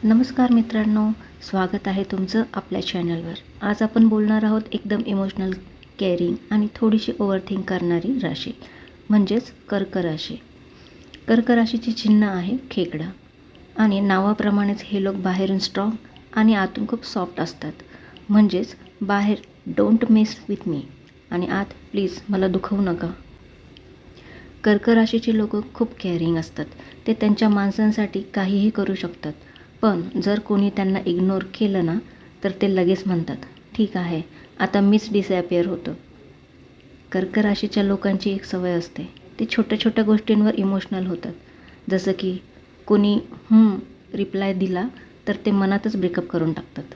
नमस्कार मित्रांनो, स्वागत आहे तुमचं आपल्या चॅनलवर. आज आपण बोलणार आहोत एकदम इमोशनल, केअरिंग आणि थोडीशी ओव्हरथिंक करणारी राशी म्हणजेच कर्क राशी. कर्क राशीचे चिन्ह आहे खेकडा आणि नावाप्रमाणेच हे लोक बाहेरून स्ट्रॉंग आणि आतून खूप सॉफ्ट असतात. म्हणजेच बाहेर डोंट मेस विथ मी आणि आत प्लीज मला दुखवू नका. कर्क राशीचे लोक खूप केअरिंग असतात. ते त्यांच्या माणसांसाठी काहीही करू शकतात. पण जर कोणी त्यांना इग्नोर केलं ना तर ते लगेच म्हणतात, ठीक आहे आता मीच डिसॲपियर होतो. कर्क राशीच्या लोकांची एक सवय असते, ते छोट्या छोट्या गोष्टींवर इमोशनल होतात. जसं की कोणी रिप्लाय दिला तर ते मनातच ब्रेकअप करून टाकतात.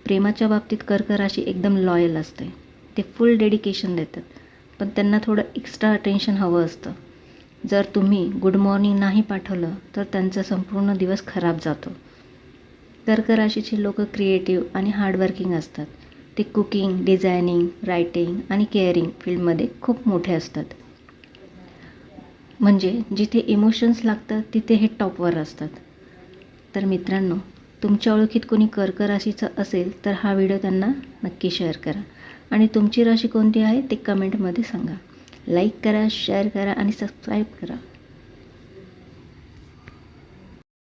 प्रेमाच्या बाबतीत कर्क राशी एकदम लॉयल असते. ते फुल डेडिकेशन देतात, पण त्यांना थोडं एक्स्ट्रा अटेन्शन हवं असतं. जर तुम्ही गुड मॉर्निंग नाही पाठवलं तर त्यांचा संपूर्ण दिवस खराब जातो. कर्क राशीचे लोक क्रिएटिव्ह आणि हार्डवर्किंग असतात. ते कुकिंग, डिझायनिंग, रायटिंग आणि केअरिंग फील्डमध्ये खूप मोठे असतात. म्हणजे जिथे इमोशन्स लागतात तिथे हे टॉपवर असतात. तर मित्रांनो, तुमच्या ओळखीत कोणी कर्क राशीचं असेल तर हा व्हिडिओ त्यांना नक्की शेअर करा आणि तुमची राशी कोणती आहे ते कमेंटमध्ये सांगा. लाईक करा, शेअर करा आणि सबस्क्राईब करा.